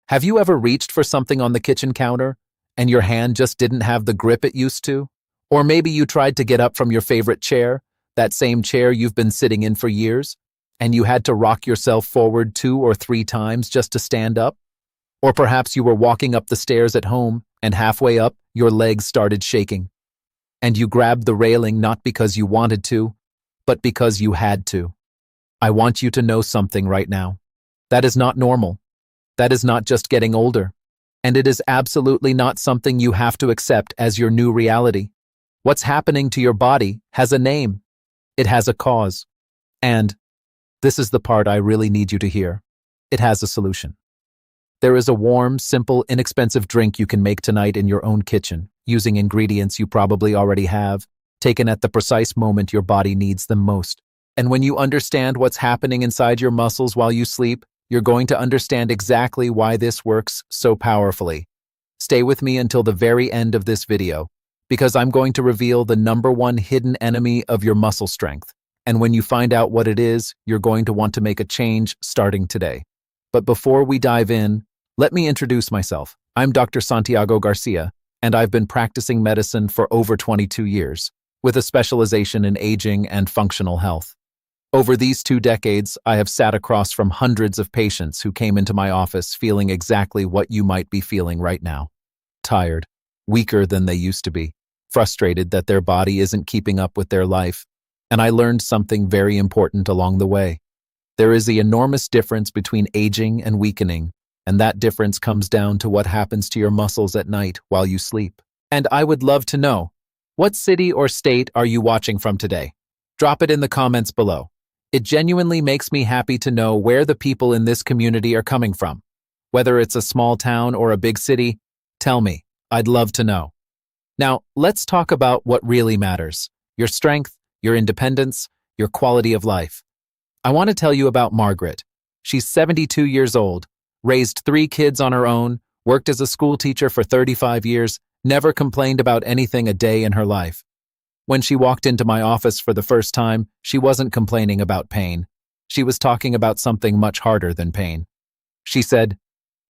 Have you ever reached for something on the kitchen counter and your hand just didn't have the grip it used to? Or maybe you tried to get up from your favorite chair, that same chair you've been sitting in for years, and you had to rock yourself forward 2 or 3 times just to stand up? Or perhaps you were walking up the stairs at home and halfway up, your legs started shaking. And you grabbed the railing not because you wanted to, but because you had to. I want you to know something right now. That is not normal. That is not just getting older. And it is absolutely not something you have to accept as your new reality. What's happening to your body has a name. It has a cause. And this is the part I really need you to hear. It has a solution. There is a warm, simple, inexpensive drink you can make tonight in your own kitchen, using ingredients you probably already have, taken at the precise moment your body needs them most. And when you understand what's happening inside your muscles while you sleep, you're going to understand exactly why this works so powerfully. Stay with me until the very end of this video, because I'm going to reveal the #1 hidden enemy of your muscle strength. And when you find out what it is, you're going to want to make a change starting today. But before we dive in, let me introduce myself. I'm Dr. Santiago Garcia, and I've been practicing medicine for over 22 years, with a specialization in aging and functional health. Over these 2 decades, I have sat across from hundreds of patients who came into my office feeling exactly what you might be feeling right now. Tired, weaker than they used to be, frustrated that their body isn't keeping up with their life. And I learned something very important along the way. There is the enormous difference between aging and weakening, and that difference comes down to what happens to your muscles at night while you sleep. And I would love to know, what city or state are you watching from today? Drop it in the comments below. It genuinely makes me happy to know where the people in this community are coming from. Whether it's a small town or a big city, tell me. I'd love to know. Now, let's talk about what really matters. Your strength, your independence, your quality of life. I want to tell you about Margaret. She's 72 years old, raised 3 kids on her own, worked as a school teacher for 35 years, never complained about anything a day in her life. When she walked into my office for the first time, she wasn't complaining about pain. She was talking about something much harder than pain. She said,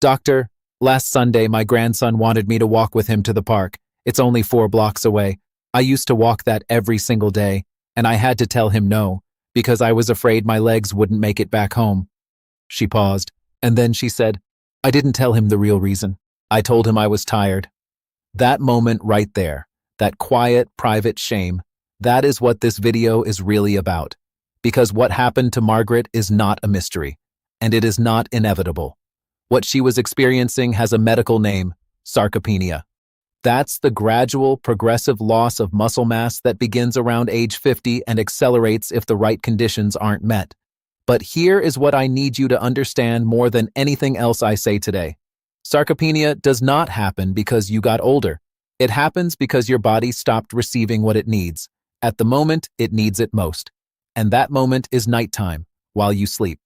"Doctor, last Sunday my grandson wanted me to walk with him to the park. It's only 4 blocks away. I used to walk that every single day, and I had to tell him no, because I was afraid my legs wouldn't make it back home." She paused, and then she said, "I didn't tell him the real reason. I told him I was tired." That moment right there, that quiet, private shame, that is what this video is really about. Because what happened to Margaret is not a mystery, and it is not inevitable. What she was experiencing has a medical name, sarcopenia. That's the gradual, progressive loss of muscle mass that begins around age 50 and accelerates if the right conditions aren't met. But here is what I need you to understand more than anything else I say today. Sarcopenia does not happen because you got older. It happens because your body stopped receiving what it needs, at the moment it needs it most. And that moment is nighttime, while you sleep.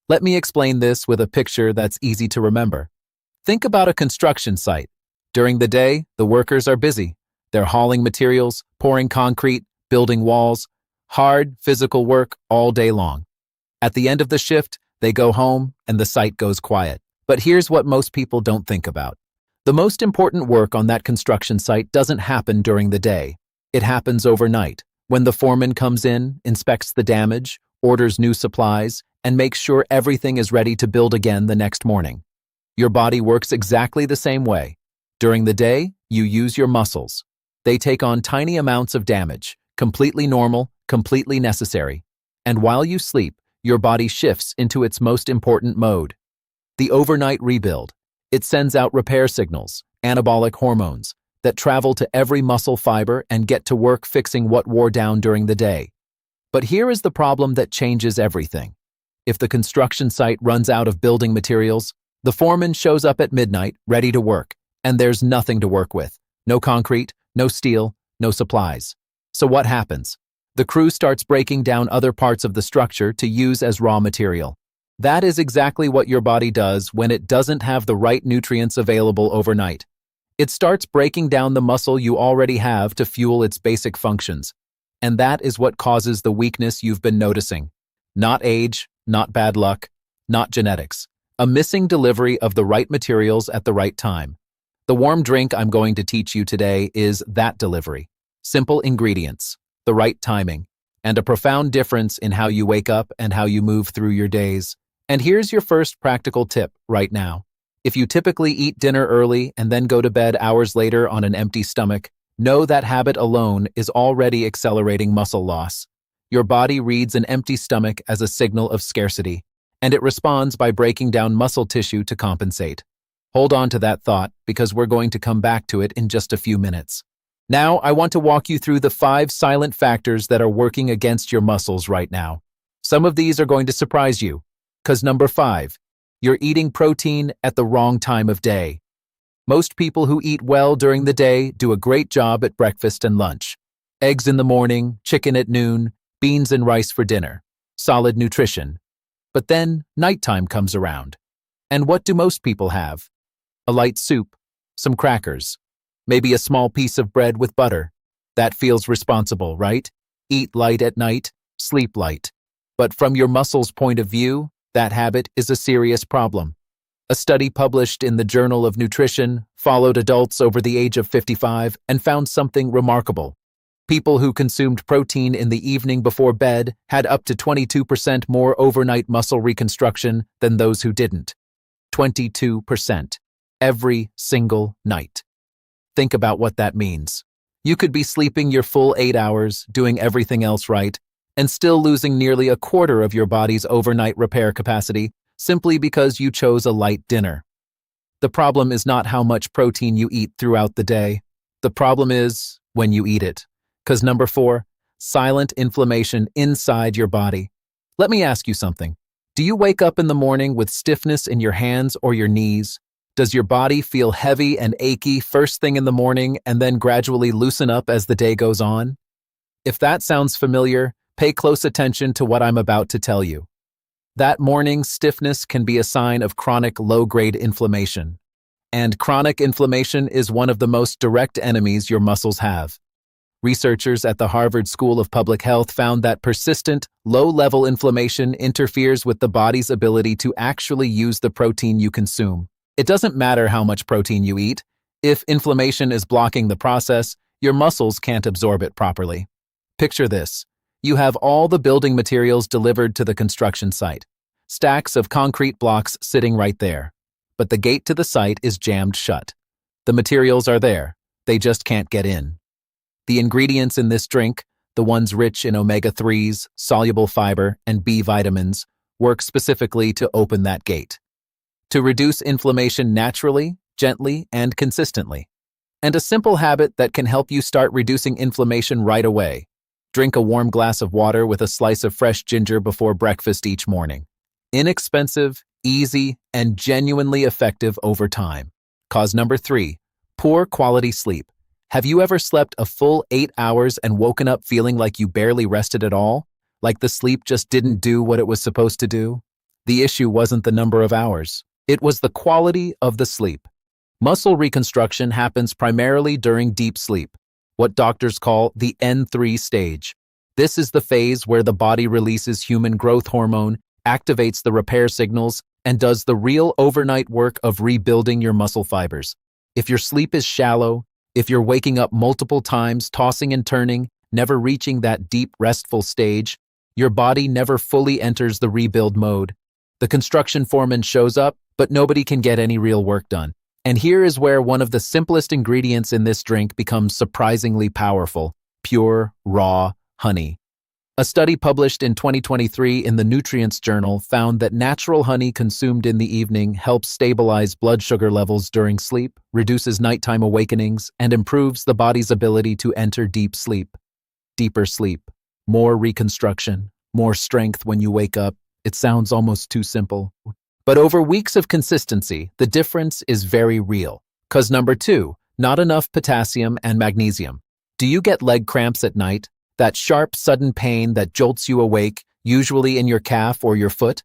Let me explain this with a picture that's easy to remember. Think about a construction site. During the day, the workers are busy. They're hauling materials, pouring concrete, building walls, hard, physical work all day long. At the end of the shift, they go home and the site goes quiet. But here's what most people don't think about. The most important work on that construction site doesn't happen during the day. It happens overnight, when the foreman comes in, inspects the damage, orders new supplies, and makes sure everything is ready to build again the next morning. Your body works exactly the same way. During the day, you use your muscles. They take on tiny amounts of damage, completely normal, completely necessary. And while you sleep, your body shifts into its most important mode, the overnight rebuild. It sends out repair signals, anabolic hormones, that travel to every muscle fiber and get to work fixing what wore down during the day. But here is the problem that changes everything. If the construction site runs out of building materials, the foreman shows up at midnight, ready to work, and there's nothing to work with. No concrete, no steel, no supplies. So what happens? The crew starts breaking down other parts of the structure to use as raw material. That is exactly what your body does when it doesn't have the right nutrients available overnight. It starts breaking down the muscle you already have to fuel its basic functions. And that is what causes the weakness you've been noticing. Not age, not bad luck, not genetics. A missing delivery of the right materials at the right time. The warm drink I'm going to teach you today is that delivery. Simple ingredients, the right timing, and a profound difference in how you wake up and how you move through your days. And here's your first practical tip right now. If you typically eat dinner early and then go to bed hours later on an empty stomach, know that habit alone is already accelerating muscle loss. Your body reads an empty stomach as a signal of scarcity, and it responds by breaking down muscle tissue to compensate. Hold on to that thought because we're going to come back to it in just a few minutes. Now, I want to walk you through the 5 silent factors that are working against your muscles right now. Some of these are going to surprise you, because number 5, you're eating protein at the wrong time of day. Most people who eat well during the day do a great job at breakfast and lunch. Eggs in the morning, chicken at noon, beans and rice for dinner. Solid nutrition. But then nighttime comes around. And what do most people have? A light soup, some crackers, maybe a small piece of bread with butter. That feels responsible, right? Eat light at night, sleep light. But from your muscles' point of view, that habit is a serious problem. A study published in the Journal of Nutrition followed adults over the age of 55 and found something remarkable. People who consumed protein in the evening before bed had up to 22% more overnight muscle reconstruction than those who didn't. 22%. Every single night. Think about what that means. You could be sleeping your full 8 hours, doing everything else right, and still losing nearly a quarter of your body's overnight repair capacity simply because you chose a light dinner. The problem is not how much protein you eat throughout the day. The problem is when you eat it. Because number 4, silent inflammation inside your body. Let me ask you something. Do you wake up in the morning with stiffness in your hands or your knees? Does your body feel heavy and achy first thing in the morning and then gradually loosen up as the day goes on? If that sounds familiar, pay close attention to what I'm about to tell you. That morning stiffness can be a sign of chronic low-grade inflammation. And chronic inflammation is one of the most direct enemies your muscles have. Researchers at the Harvard School of Public Health found that persistent, low-level inflammation interferes with the body's ability to actually use the protein you consume. It doesn't matter how much protein you eat. If inflammation is blocking the process, your muscles can't absorb it properly. Picture this. You have all the building materials delivered to the construction site. Stacks of concrete blocks sitting right there. But the gate to the site is jammed shut. The materials are there. They just can't get in. The ingredients in this drink, the ones rich in omega-3s, soluble fiber, and B vitamins, work specifically to open that gate. To reduce inflammation naturally, gently, and consistently. And a simple habit that can help you start reducing inflammation right away. Drink a warm glass of water with a slice of fresh ginger before breakfast each morning. Inexpensive, easy, and genuinely effective over time. Cause number 3, poor quality sleep. Have you ever slept a full 8 hours and woken up feeling like you barely rested at all? Like the sleep just didn't do what it was supposed to do? The issue wasn't the number of hours. It was the quality of the sleep. Muscle reconstruction happens primarily during deep sleep, what doctors call the N3 stage. This is the phase where the body releases human growth hormone, activates the repair signals, and does the real overnight work of rebuilding your muscle fibers. If your sleep is shallow, if you're waking up multiple times, tossing and turning, never reaching that deep, restful stage, your body never fully enters the rebuild mode. The construction foreman shows up, but nobody can get any real work done. And here is where one of the simplest ingredients in this drink becomes surprisingly powerful: pure, raw honey. A study published in 2023 in the Nutrients Journal found that natural honey consumed in the evening helps stabilize blood sugar levels during sleep, reduces nighttime awakenings, and improves the body's ability to enter deep sleep. Deeper sleep, more reconstruction, more strength when you wake up. It sounds almost too simple. But over weeks of consistency, the difference is very real. Cause number 2, not enough potassium and magnesium. Do you get leg cramps at night? That sharp, sudden pain that jolts you awake, usually in your calf or your foot?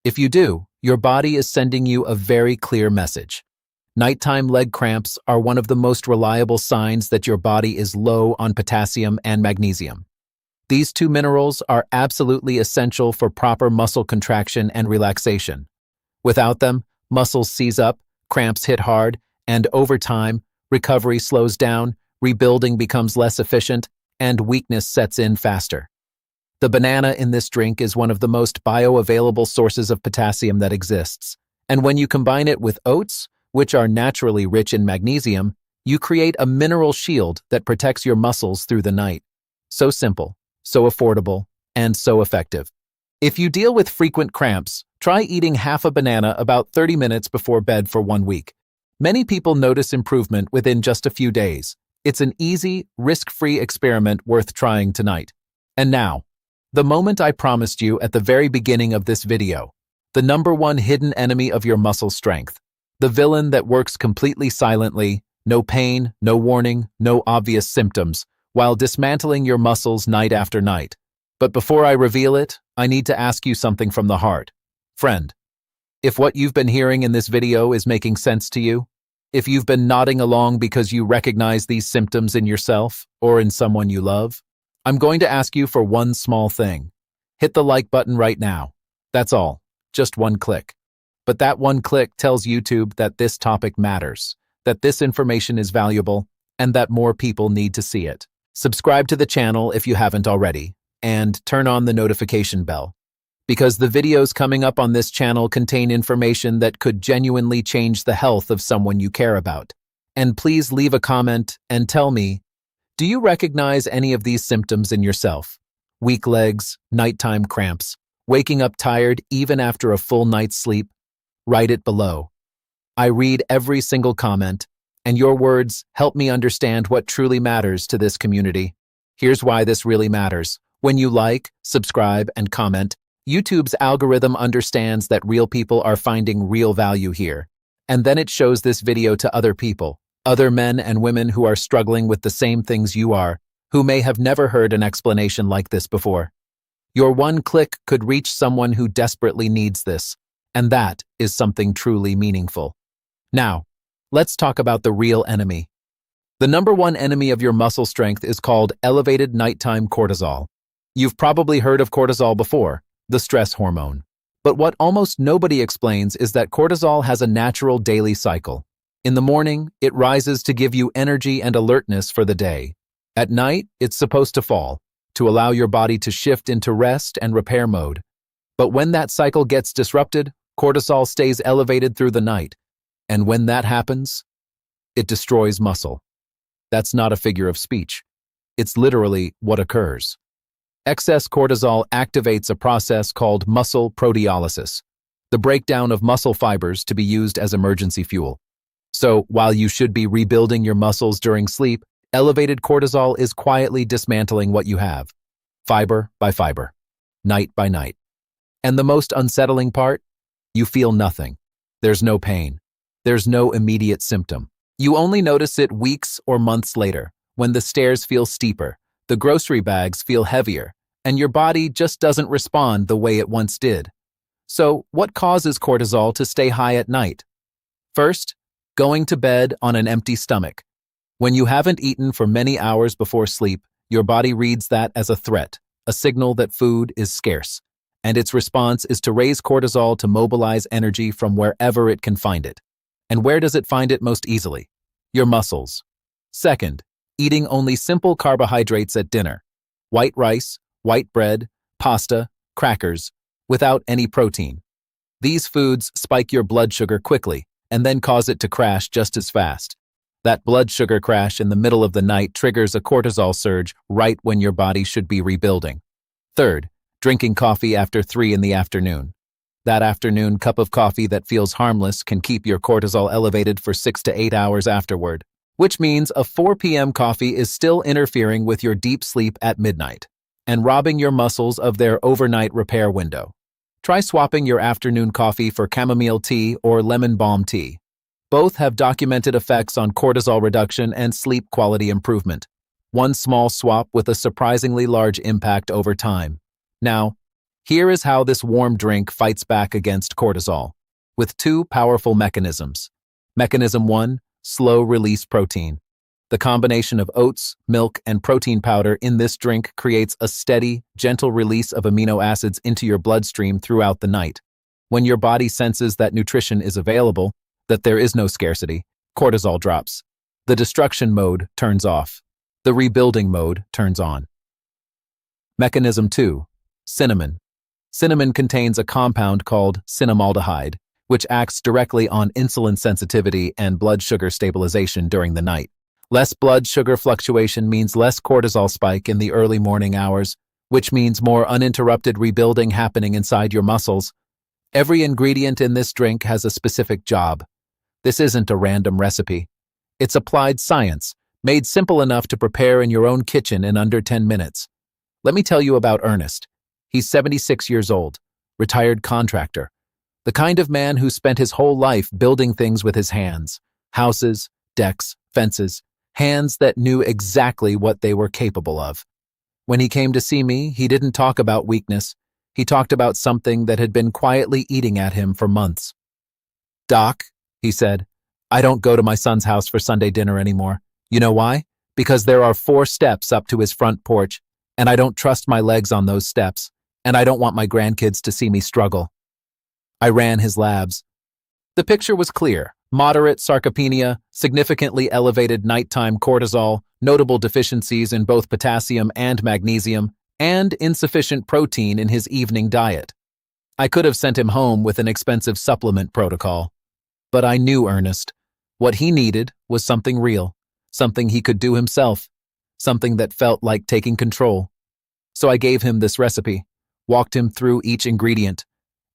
If you do, your body is sending you a very clear message. Nighttime leg cramps are one of the most reliable signs that your body is low on potassium and magnesium. These 2 minerals are absolutely essential for proper muscle contraction and relaxation. Without them, muscles seize up, cramps hit hard, and over time, recovery slows down, rebuilding becomes less efficient, and weakness sets in faster. The banana in this drink is one of the most bioavailable sources of potassium that exists, and when you combine it with oats, which are naturally rich in magnesium, you create a mineral shield that protects your muscles through the night. So simple, so affordable, and so effective. If you deal with frequent cramps, try eating half a banana about 30 minutes before bed for 1 week. Many people notice improvement within just a few days. It's an easy, risk-free experiment worth trying tonight. And now, the moment I promised you at the very beginning of this video, the #1 hidden enemy of your muscle strength, the villain that works completely silently, no pain, no warning, no obvious symptoms, while dismantling your muscles night after night. But before I reveal it, I need to ask you something from the heart. Friend, if what you've been hearing in this video is making sense to you, if you've been nodding along because you recognize these symptoms in yourself or in someone you love, I'm going to ask you for one small thing. Hit the like button right now. That's all, just one click. But that one click tells YouTube that this topic matters, that this information is valuable, and that more people need to see it. Subscribe to the channel if you haven't already, and turn on the notification bell, because the videos coming up on this channel contain information that could genuinely change the health of someone you care about. And please leave a comment and tell me, do you recognize any of these symptoms in yourself? Weak legs, nighttime cramps, waking up tired even after a full night's sleep? Write it below. I read every single comment, and your words help me understand what truly matters to this community. Here's why this really matters. When you like, subscribe, and comment, YouTube's algorithm understands that real people are finding real value here. And then it shows this video to other people, other men and women who are struggling with the same things you are, who may have never heard an explanation like this before. Your one click could reach someone who desperately needs this, and that is something truly meaningful. Now, let's talk about the real enemy. The #1 enemy of your muscle strength is called elevated nighttime cortisol. You've probably heard of cortisol before, the stress hormone. But what almost nobody explains is that cortisol has a natural daily cycle. In the morning, it rises to give you energy and alertness for the day. At night, it's supposed to fall, to allow your body to shift into rest and repair mode. But when that cycle gets disrupted, cortisol stays elevated through the night. And when that happens, it destroys muscle. That's not a figure of speech. It's literally what occurs. Excess cortisol activates a process called muscle proteolysis, the breakdown of muscle fibers to be used as emergency fuel. So, while you should be rebuilding your muscles during sleep, elevated cortisol is quietly dismantling what you have, fiber by fiber, night by night. And the most unsettling part? You feel nothing. There's no pain. There's no immediate symptom. You only notice it weeks or months later, when the stairs feel steeper, the grocery bags feel heavier, and your body just doesn't respond the way it once did. So, what causes cortisol to stay high at night? First, going to bed on an empty stomach. When you haven't eaten for many hours before sleep, your body reads that as a threat, a signal that food is scarce, and its response is to raise cortisol to mobilize energy from wherever it can find it. And where does it find it most easily? Your muscles. Second, eating only simple carbohydrates at dinner. White rice, white bread, pasta, crackers, without any protein. These foods spike your blood sugar quickly and then cause it to crash just as fast. That blood sugar crash in the middle of the night triggers a cortisol surge right when your body should be rebuilding. Third, drinking coffee after 3 in the afternoon. That afternoon cup of coffee that feels harmless can keep your cortisol elevated for 6 to 8 hours afterward, which means a 4 p.m. coffee is still interfering with your deep sleep at midnight and robbing your muscles of their overnight repair window. Try swapping your afternoon coffee for chamomile tea or lemon balm tea. Both have documented effects on cortisol reduction and sleep quality improvement. One small swap with a surprisingly large impact over time. Now, here is how this warm drink fights back against cortisol, with 2 powerful mechanisms. Mechanism 1, slow-release protein. The combination of oats, milk, and protein powder in this drink creates a steady, gentle release of amino acids into your bloodstream throughout the night. When your body senses that nutrition is available, that there is no scarcity, cortisol drops. The destruction mode turns off. The rebuilding mode turns on. Mechanism 2. Cinnamon. Cinnamon contains a compound called cinnamaldehyde, which acts directly on insulin sensitivity and blood sugar stabilization during the night. Less blood sugar fluctuation means less cortisol spike in the early morning hours, which means more uninterrupted rebuilding happening inside your muscles. Every ingredient in this drink has a specific job. This isn't a random recipe. It's applied science, made simple enough to prepare in your own kitchen in under 10 minutes. Let me tell you about Ernest. He's 76 years old, retired contractor, the kind of man who spent his whole life building things with his hands, houses, decks, fences, hands that knew exactly what they were capable of. When he came to see me, he didn't talk about weakness. He talked about something that had been quietly eating at him for months. "Doc," he said, "I don't go to my son's house for Sunday dinner anymore. You know why? Because there are 4 steps up to his front porch, and I don't trust my legs on those steps, and I don't want my grandkids to see me struggle." I ran his labs. The picture was clear. Moderate sarcopenia, significantly elevated nighttime cortisol, notable deficiencies in both potassium and magnesium, and insufficient protein in his evening diet. I could have sent him home with an expensive supplement protocol. But I knew Ernest. What he needed was something real, something he could do himself, something that felt like taking control. So I gave him this recipe, walked him through each ingredient,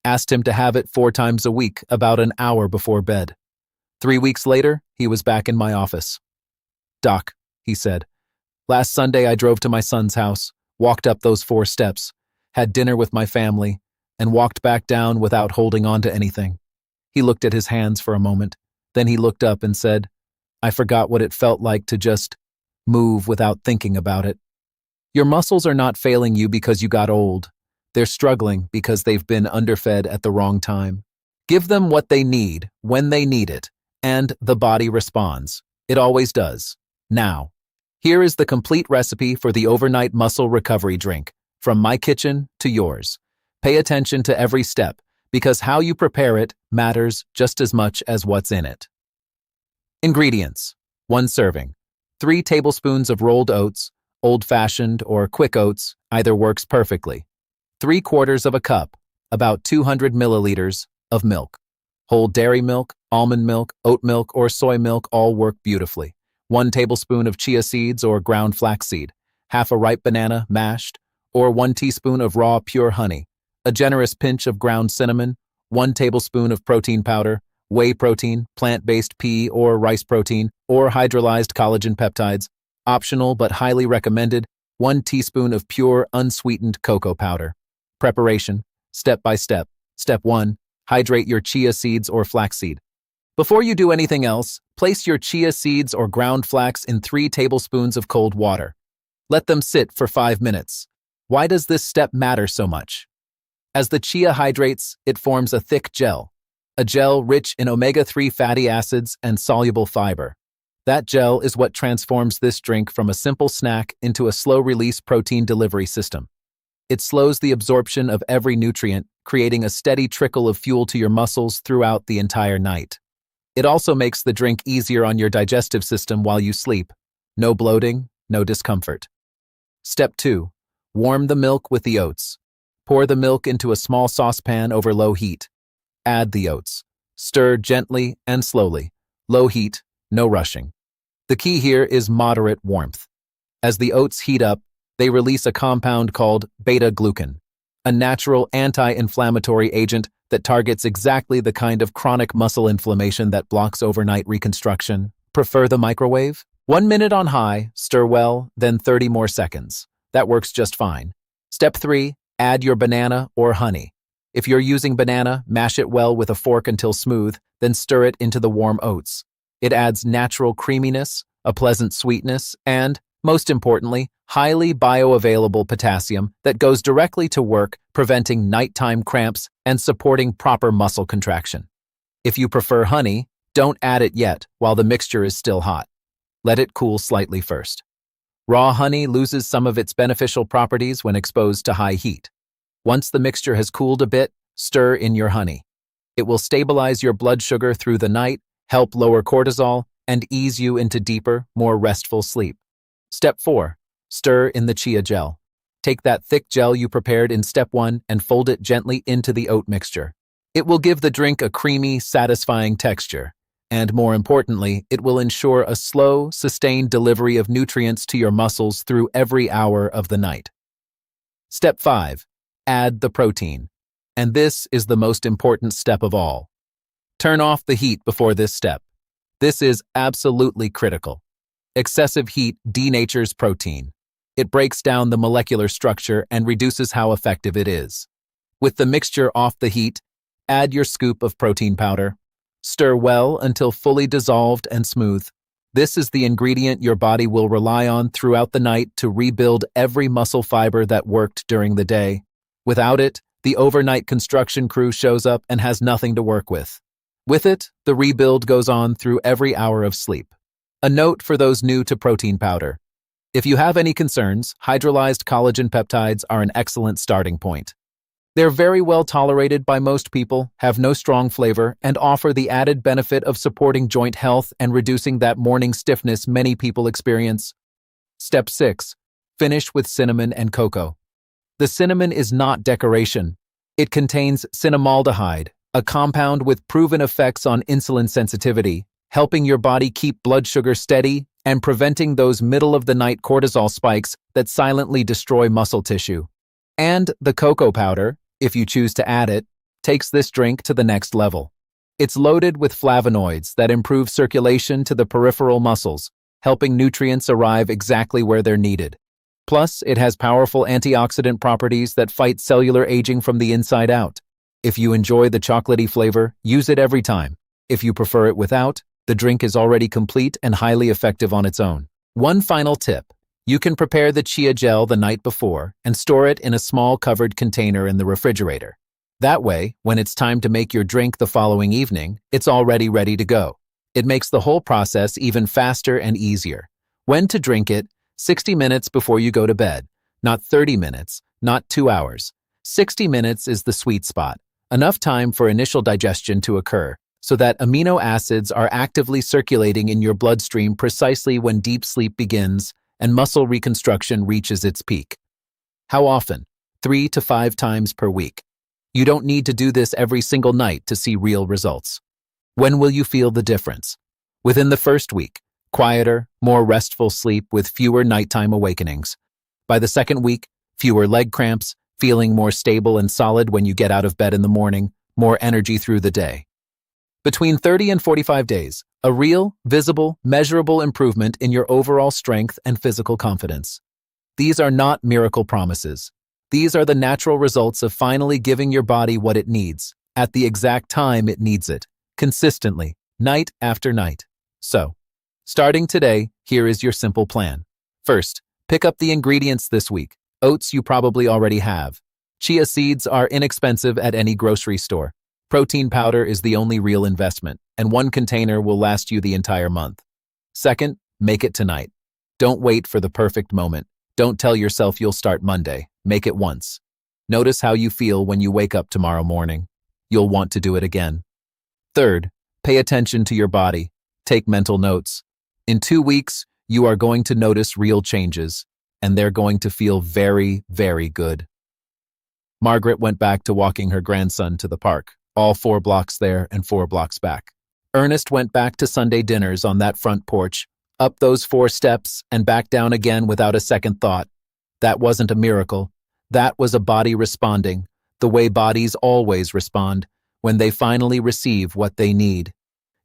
asked him to have it 4 times a week, about an hour before bed. 3 weeks later, he was back in my office. "Doc," he said, "last Sunday I drove to my son's house, walked up those 4 steps, had dinner with my family, and walked back down without holding on to anything." He looked at his hands for a moment. Then he looked up and said, "I forgot what it felt like to just move without thinking about it." Your muscles are not failing you because you got old. They're struggling because they've been underfed at the wrong time. Give them what they need when they need it, and the body responds. It always does. Now, here is the complete recipe for the overnight muscle recovery drink, from my kitchen to yours. Pay attention to every step, because how you prepare it matters just as much as what's in it. Ingredients: 1 serving. 3 tablespoons of rolled oats, old-fashioned or quick oats, either works perfectly. 3/4 of a cup, about 200 milliliters, of milk. Whole dairy milk, almond milk, oat milk, or soy milk all work beautifully. 1 tablespoon of chia seeds or ground flaxseed, half a ripe banana, mashed, or 1 teaspoon of raw pure honey, a generous pinch of ground cinnamon, 1 tablespoon of protein powder, whey protein, plant-based pea or rice protein, or hydrolyzed collagen peptides, optional but highly recommended, 1 teaspoon of pure unsweetened cocoa powder. Preparation, step by step. Step 1, hydrate your chia seeds or flaxseed. Before you do anything else, place your chia seeds or ground flax in 3 tablespoons of cold water. Let them sit for 5 minutes. Why does this step matter so much? As the chia hydrates, it forms a thick gel, a gel rich in omega-3 fatty acids and soluble fiber. That gel is what transforms this drink from a simple snack into a slow-release protein delivery system. It slows the absorption of every nutrient, creating a steady trickle of fuel to your muscles throughout the entire night. It also makes the drink easier on your digestive system while you sleep. No bloating, no discomfort. Step 2. Warm the milk with the oats. Pour the milk into a small saucepan over low heat. Add the oats. Stir gently and slowly. Low heat, no rushing. The key here is moderate warmth. As the oats heat up, they release a compound called beta-glucan, a natural anti-inflammatory agent that targets exactly the kind of chronic muscle inflammation that blocks overnight reconstruction. Prefer the microwave? 1 minute on high, stir well, then 30 more seconds. That works just fine. Step 3, add your banana or honey. If you're using banana, mash it well with a fork until smooth, then stir it into the warm oats. It adds natural creaminess, a pleasant sweetness, and, most importantly, highly bioavailable potassium that goes directly to work preventing nighttime cramps and supporting proper muscle contraction. If you prefer honey, don't add it yet while the mixture is still hot. Let it cool slightly first. Raw honey loses some of its beneficial properties when exposed to high heat. Once the mixture has cooled a bit, Stir in your honey. It will stabilize your blood sugar through the night, help lower cortisol, and ease you into deeper, more restful sleep. Step 4. Stir in the chia gel. Take that thick gel you prepared in step 1 and fold it gently into the oat mixture. It will give the drink a creamy, satisfying texture. And more importantly, it will ensure a slow, sustained delivery of nutrients to your muscles through every hour of the night. Step 5. Add the protein. And this is the most important step of all. Turn off the heat before this step. This is absolutely critical. Excessive heat denatures protein. It breaks down the molecular structure and reduces how effective it is. With the mixture off the heat, add your scoop of protein powder. Stir well until fully dissolved and smooth. This is the ingredient your body will rely on throughout the night to rebuild every muscle fiber that worked during the day. Without it, the overnight construction crew shows up and has nothing to work with. With it, the rebuild goes on through every hour of sleep. A note for those new to protein powder. If you have any concerns, hydrolyzed collagen peptides are an excellent starting point. They're very well tolerated by most people, have no strong flavor, and offer the added benefit of supporting joint health and reducing that morning stiffness many people experience. Step 6. Finish with cinnamon and cocoa. The cinnamon is not decoration. It contains cinnamaldehyde, a compound with proven effects on insulin sensitivity, helping your body keep blood sugar steady and preventing those middle-of-the-night cortisol spikes that silently destroy muscle tissue. And the cocoa powder, if you choose to add it, takes this drink to the next level. It's loaded with flavonoids that improve circulation to the peripheral muscles, helping nutrients arrive exactly where they're needed. Plus, it has powerful antioxidant properties that fight cellular aging from the inside out. If you enjoy the chocolatey flavor, use it every time. If you prefer it without, the drink is already complete and highly effective on its own. One final tip. You can prepare the chia gel the night before and store it in a small covered container in the refrigerator. That way, when it's time to make your drink the following evening, it's already ready to go. It makes the whole process even faster and easier. When to drink it? 60 minutes before you go to bed. Not 30 minutes, not 2 hours. 60 minutes is the sweet spot. Enough time for initial digestion to occur, so that amino acids are actively circulating in your bloodstream precisely when deep sleep begins and muscle reconstruction reaches its peak. How often? 3 to 5 times per week. You don't need to do this every single night to see real results. When will you feel the difference? Within the first week, quieter, more restful sleep with fewer nighttime awakenings. By the second week, fewer leg cramps, feeling more stable and solid when you get out of bed in the morning, more energy through the day. Between 30 and 45 days, a real, visible, measurable improvement in your overall strength and physical confidence. These are not miracle promises. These are the natural results of finally giving your body what it needs, at the exact time it needs it, consistently, night after night. So, starting today, here is your simple plan. First, pick up the ingredients this week. Oats you probably already have. Chia seeds are inexpensive at any grocery store. Protein powder is the only real investment, and one container will last you the entire month. Second, make it tonight. Don't wait for the perfect moment. Don't tell yourself you'll start Monday. Make it once. Notice how you feel when you wake up tomorrow morning. You'll want to do it again. Third, pay attention to your body. Take mental notes. In 2 weeks, you are going to notice real changes, and they're going to feel very, very good. Margaret went back to walking her grandson to the park, all 4 blocks there and 4 blocks back. Ernest went back to Sunday dinners on that front porch, up those 4 steps and back down again without a second thought. That wasn't a miracle. That was a body responding, the way bodies always respond, when they finally receive what they need.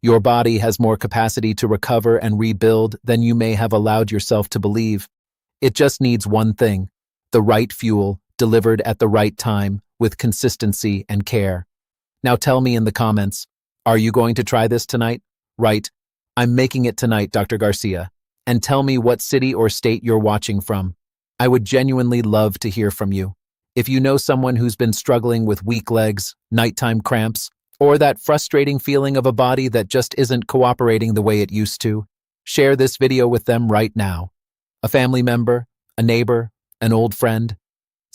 Your body has more capacity to recover and rebuild than you may have allowed yourself to believe. It just needs one thing: the right fuel, delivered at the right time, with consistency and care. Now tell me in the comments, are you going to try this tonight? Right, I'm making it tonight, Dr. Garcia. And tell me what city or state you're watching from. I would genuinely love to hear from you. If you know someone who's been struggling with weak legs, nighttime cramps, or that frustrating feeling of a body that just isn't cooperating the way it used to, share this video with them right now. A family member, a neighbor, an old friend.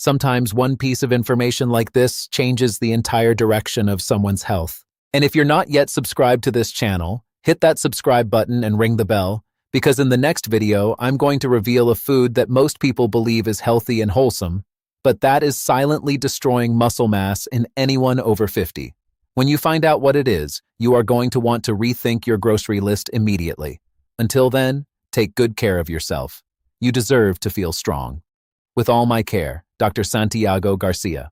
Sometimes one piece of information like this changes the entire direction of someone's health. And if you're not yet subscribed to this channel, hit that subscribe button and ring the bell, because in the next video, I'm going to reveal a food that most people believe is healthy and wholesome, but that is silently destroying muscle mass in anyone over 50. When you find out what it is, you are going to want to rethink your grocery list immediately. Until then, take good care of yourself. You deserve to feel strong. With all my care, Dr. Santiago Garcia.